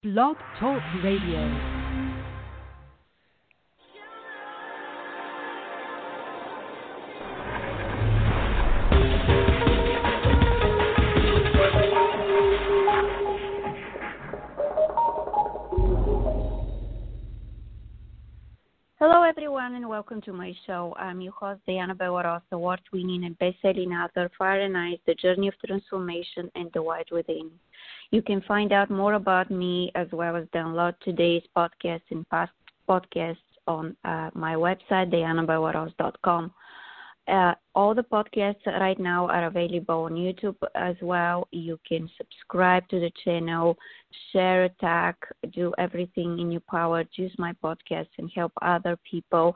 Blog Talk Radio. Hello, everyone, and welcome to my show. I'm your host, Gemma Marazine, award-winning and best-selling author, Fire and Ice, The Journey of Transformation, and The White Within. You can find out more about me as well as download today's podcast and past podcasts on my website, dianabawaros.com. All the podcasts right now are available on YouTube as well. You can subscribe to the channel, share, tag, do everything in your power to use my podcast and help other people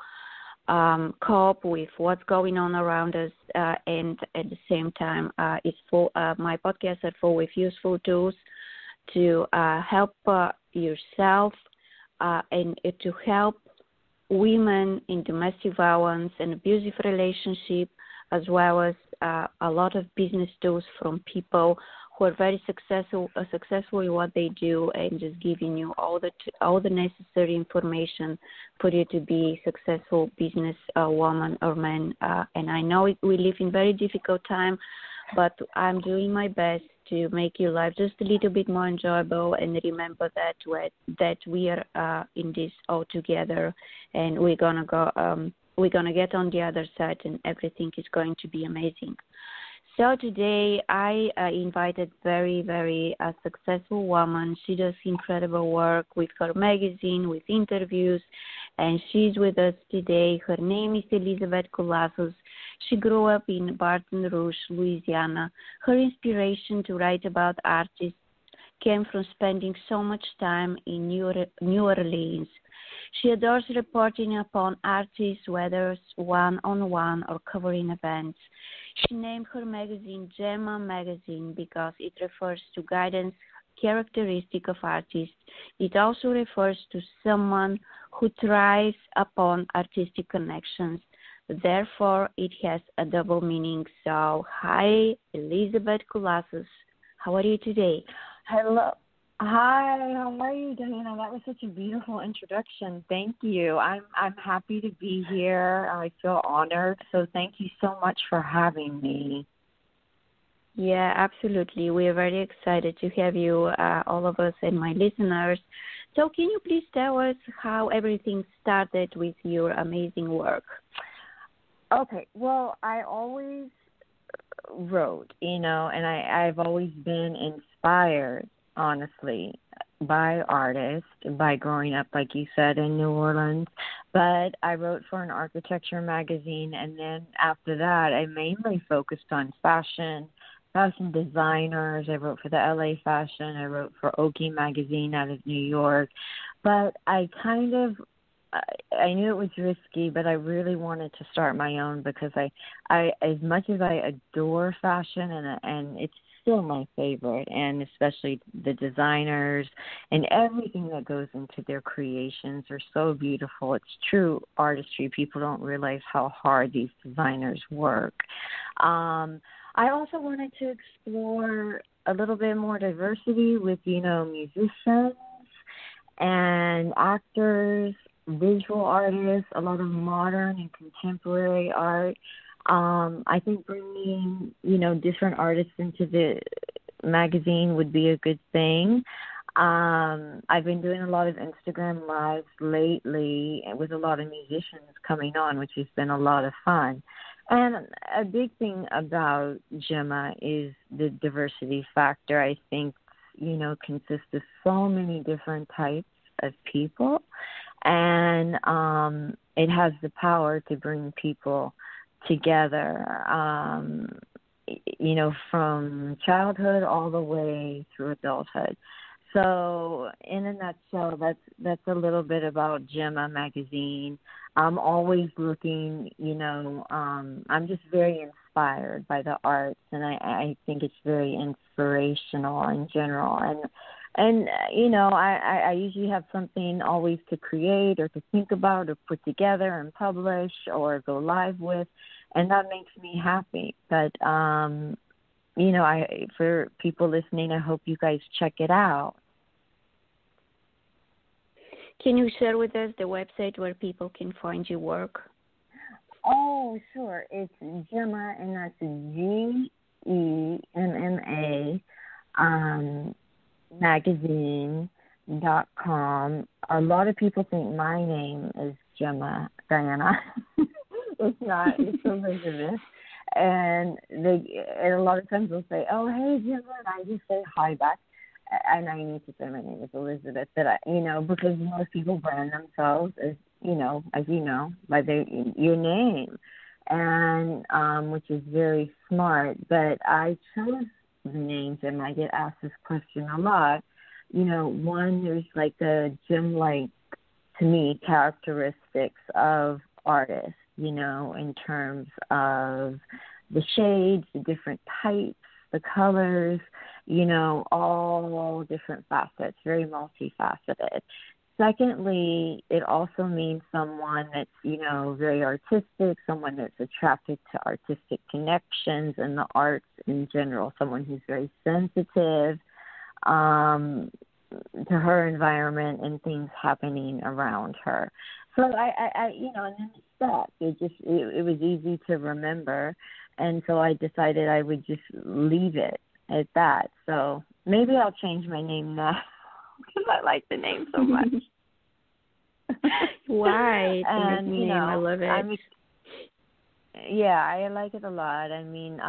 cope with what's going on around us. And at the same time, my podcasts are full with useful tools to help yourself and to help women in domestic violence and abusive relationship, as well as a lot of business tools from people who are very successful in what they do, and just giving you all the necessary information for you to be a successful business woman or man. And I know we live in very difficult time, but I'm doing my best to make your life just a little bit more enjoyable, and remember that we are in this all together, and we're gonna get on the other side, and everything is going to be amazing. So today I invited very, very successful woman. She does incredible work with her magazine, with interviews, and she's with us today. Her name is Elisabeth Colazos. She grew up in Barton Rouge, Louisiana. Her inspiration to write about artists came from spending so much time in New Orleans. She adores reporting upon artists, whether one-on-one or covering events. She named her magazine Gemma Magazine because it refers to guidance characteristic of artists. It also refers to someone who thrives upon artistic connections. Therefore, it has a double meaning. So, hi, Elisabeth Colazos. How are you today? Hello. Hi, how are you, Diana? That was such a beautiful introduction. Thank you. I'm happy to be here. I feel honored. So thank you so much for having me. Yeah, absolutely. We are very excited to have you, all of us and my listeners. So can you please tell us how everything started with your amazing work? Okay. Well, I always wrote, and I've always been inspired, honestly, by artists, by growing up, like you said, in New Orleans. But I wrote for an architecture magazine, and then after that, I mainly focused on fashion designers. I wrote for the LA Fashion. I wrote for Oki Magazine out of New York. But I knew it was risky, but I really wanted to start my own because I as much as I adore fashion, and it's still my favorite, and especially the designers and everything that goes into their creations are so beautiful. It's true artistry. People don't realize how hard these designers work. I also wanted to explore a little bit more diversity with, musicians and actors, visual artists, a lot of modern and contemporary art. I think bringing, different artists into the magazine would be a good thing. I've been doing a lot of Instagram lives lately with a lot of musicians coming on, which has been a lot of fun. And a big thing about Gemma is the diversity factor. I think, consists of so many different types of people, and it has the power to bring people together, from childhood all the way through adulthood. So in a nutshell, that's a little bit about Gemma Magazine. I'm always looking, I'm just very inspired by the arts, and I think it's very inspirational in general. And I usually have something always to create or to think about or put together and publish or go live with, and that makes me happy. But, for people listening, I hope you guys check it out. Can you share with us the website where people can find your work? Oh, sure. It's Gemma, and that's Gemma, magazine.com. A lot of people think my name is Gemma Diana. It's not. It's Elisabeth. And a lot of times they'll say, "Oh, hey, Gemma," and I just say hi back. And I need to say my name is Elisabeth, because most people brand themselves as as by your name, and which is very smart. But I chose the names, and I get asked this question a lot. One, there's like the gem-like, to me, characteristics of artists, in terms of the shades, the different types, the colors, all different facets, very multifaceted. Secondly, it also means someone that's, very artistic, someone that's attracted to artistic connections and the arts in general, someone who's very sensitive to her environment and things happening around her. So I and then it stuck. It was easy to remember, and so I decided I would just leave it at that. So maybe I'll change my name now because I like the name so much. Why? And I love it. I like it a lot. I mean,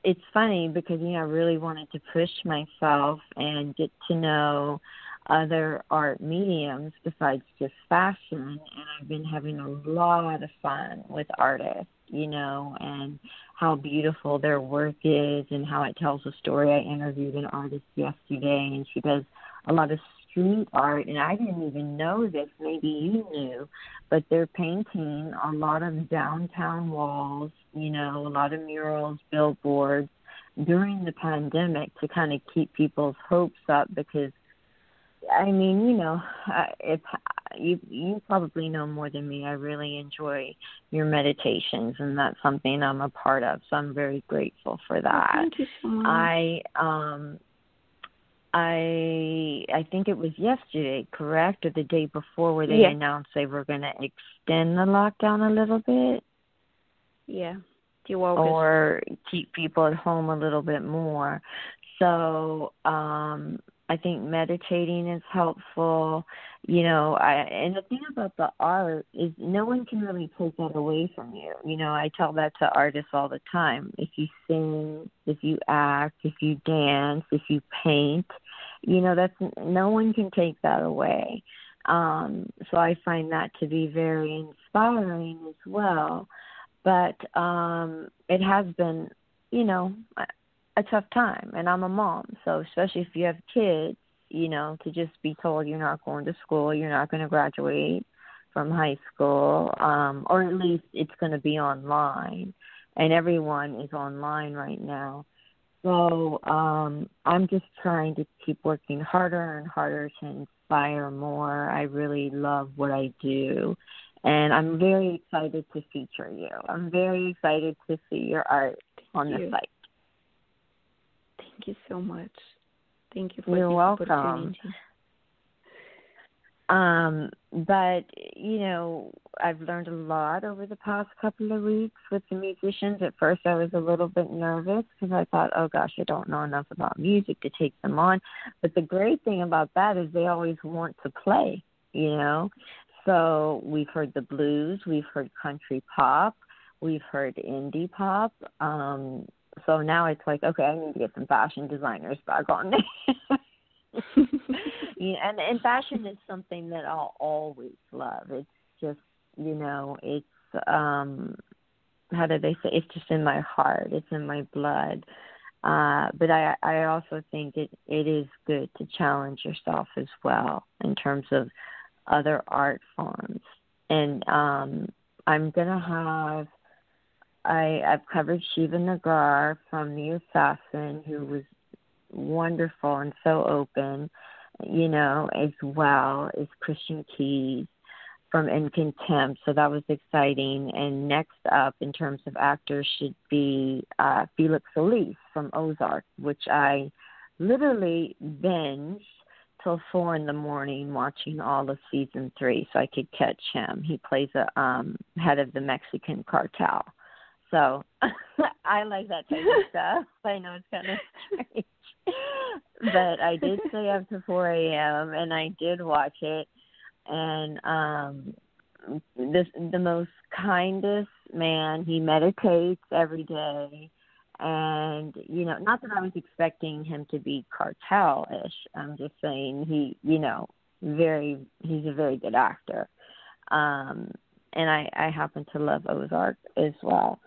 it's funny because I really wanted to push myself and get to know other art mediums besides just fashion, and I've been having a lot of fun with artists, and how beautiful their work is and how it tells a story. I interviewed an artist yesterday, and she does a lot of street art, and I didn't even know this, maybe you knew, but they're painting a lot of downtown walls, a lot of murals, billboards during the pandemic to kind of keep people's hopes up because, if you probably know more than me, I really enjoy your meditations, and that's something I'm a part of, so I'm very grateful for that. Oh, thank you so much. I think it was yesterday, correct, or the day before, where they announced they were going to extend the lockdown a little bit. Yeah, or keep people at home a little bit more. So I think meditating is helpful. And the thing about the art is no one can really take that away from you. I tell that to artists all the time. If you sing, if you act, if you dance, if you paint, that's no one can take that away. So I find that to be very inspiring as well. But it has been, a tough time, and I'm a mom, so especially if you have kids, to just be told you're not going to school, you're not going to graduate from high school, or at least it's going to be online, and everyone is online right now. So I'm just trying to keep working harder and harder to inspire more. I really love what I do, and I'm very excited to feature you. I'm very excited to see your art on the site. Thank you so much. Thank you for You're this welcome. opportunity. But, I've learned a lot over the past couple of weeks with the musicians. At first I was a little bit nervous because I thought, oh gosh, I don't know enough about music to take them on. But the great thing about that is they always want to play, So we've heard the blues, we've heard country pop, we've heard indie pop. So now it's like, okay, I need to get some fashion designers back on there. And fashion is something that I'll always love. It's just, it's, how do they say? It's just in my heart. It's in my blood. But I also think it is good to challenge yourself as well in terms of other art forms. And I'm going to have, I've covered Shiva Nagar from The Assassin, who was wonderful and so open, as well as Christian Keys from In Contempt. So that was exciting. And next up, in terms of actors, should be Felix Solis from Ozark, which I literally binged till 4 in the morning watching all of season 3 so I could catch him. He plays a head of the Mexican cartel. So I like that type of stuff. I know it's kind of strange. But I did stay up to 4 a.m. and I did watch it. And the most kindest man, he meditates every day. And, you know, not that I was expecting him to be cartel-ish. I'm just saying he's a very good actor. And I happen to love Ozark as well.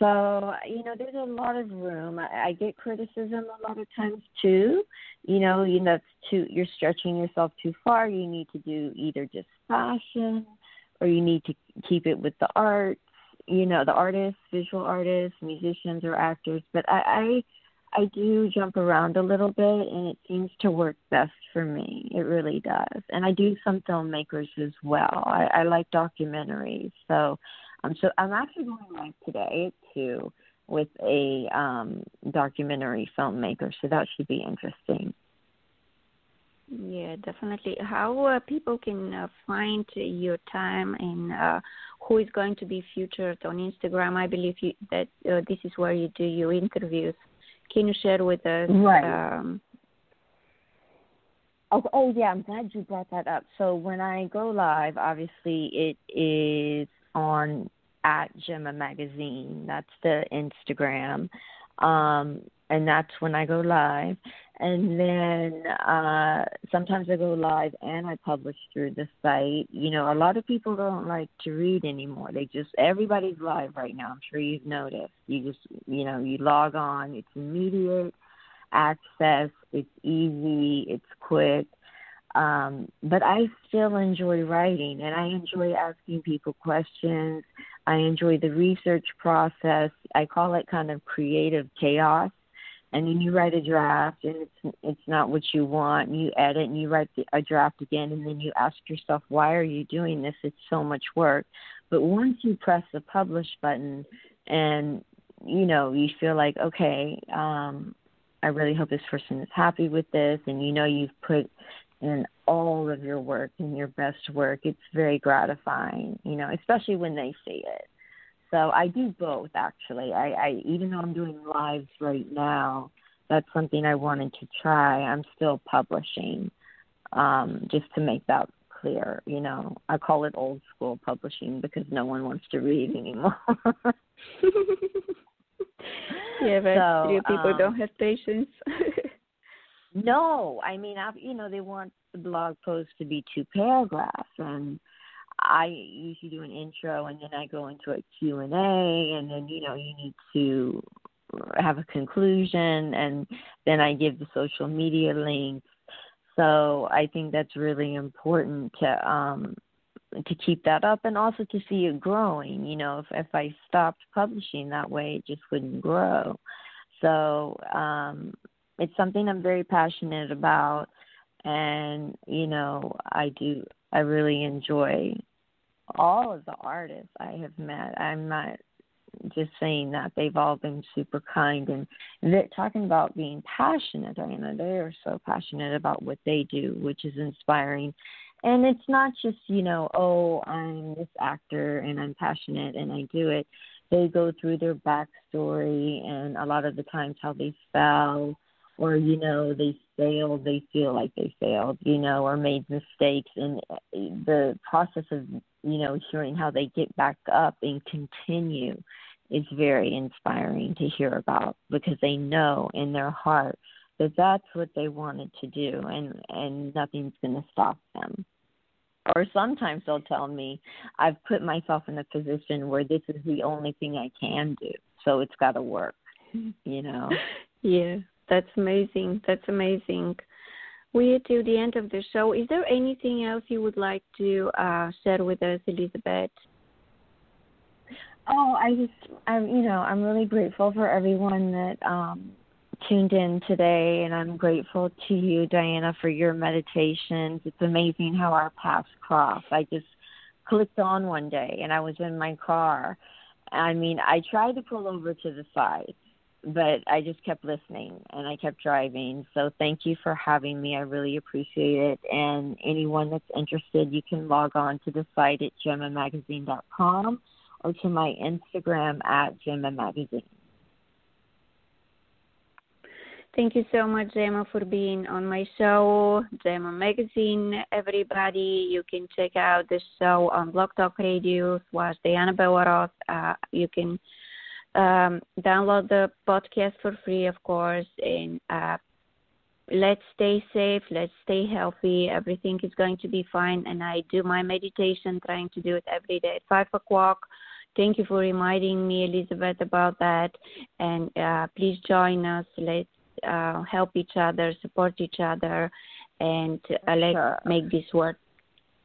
So, you know, there's a lot of room. I get criticism a lot of times too. You're stretching yourself too far. You need to do either just fashion or you need to keep it with the arts, you know, the artists, visual artists, musicians or actors. But I do jump around a little bit and it seems to work best for me. It really does. And I do some filmmakers as well. I like documentaries. So I'm actually going live today at 2 with a documentary filmmaker, so that should be interesting. Yeah, definitely. How people can find your time and who is going to be featured on Instagram? I believe that this is where you do your interviews. Can you share with us? Right. Oh, yeah, I'm glad you brought that up. So when I go live, obviously it is on at Gemma Magazine. That's the Instagram. And that's when I go live. And then sometimes I go live and I publish through the site. You know, a lot of people don't like to read anymore. Everybody's live right now. I'm sure you've noticed. You log on. It's immediate access. It's easy. It's quick. But I still enjoy writing, and I enjoy asking people questions. I enjoy the research process. I call it kind of creative chaos. And then you write a draft, and it's not what you want. And you edit, and you write a draft again, and then you ask yourself, why are you doing this? It's so much work. But once you press the publish button, and you know you feel like, okay, I really hope this person is happy with this, and you know you've put in all of your work and your best work, it's very gratifying. You know, especially when they see it. So I do both, actually. I even though I'm doing lives right now, that's something I wanted to try. I'm still publishing, just to make that clear. You know, I call it old school publishing because no one wants to read anymore. Yeah, but people don't have patience. No, I mean, they want the blog post to be 2 paragraphs, and I usually do an intro, and then I go into a Q&A, and then, you know, you need to have a conclusion, and then I give the social media links. So I think that's really important to keep that up, and also to see it growing. You know, if I stopped publishing that way, it just wouldn't grow. So it's something I'm very passionate about, and, you know, I really enjoy all of the artists I have met. I'm not just saying that. They've all been super kind, and they're talking about being passionate, Diana. They are so passionate about what they do, which is inspiring. And it's not just, you know, oh, I'm this actor and I'm passionate and I do it. They go through their backstory and a lot of the times how they fell, or, you know, they failed, they feel like they failed, you know, or made mistakes. And the process of, you know, hearing how they get back up and continue is very inspiring to hear about, because they know in their heart that that's what they wanted to do, and nothing's going to stop them. Or sometimes they'll tell me, I've put myself in a position where this is the only thing I can do, so it's got to work, you know. Yeah, that's amazing. That's amazing. We are to the end of the show. Is there anything else you would like to share with us, Elisabeth? Oh, I'm really grateful for everyone that tuned in today, and I'm grateful to you, Diana, for your meditations. It's amazing how our paths cross. I just clicked on one day, and I was in my car. I mean, I tried to pull over to the side, but I just kept listening and I kept driving. So thank you for having me. I really appreciate it. And anyone that's interested, you can log on to the site at gemmamagazine.com or to my Instagram at Gemma Magazine. Thank you so much, Gemma, for being on my show, Gemma Magazine. Everybody, you can check out the show on Blog Talk Radio / Diana Belleroth. You can download the podcast for free, of course, and let's stay safe, let's stay healthy. Everything is going to be fine, and I do my meditation, trying to do it every day at 5 o'clock. Thank you for reminding me, Elisabeth, about that, and please join us. Let's help each other, support each other, and let's make this world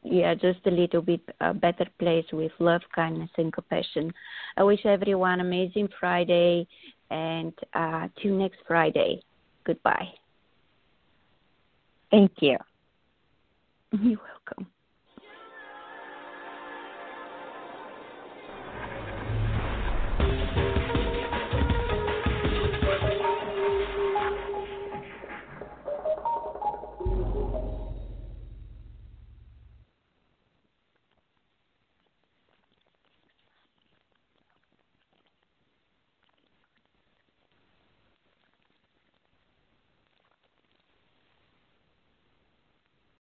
just a little bit a better place with love, kindness, and compassion. I wish everyone an amazing Friday, and till next Friday. Goodbye. Thank you. You're welcome.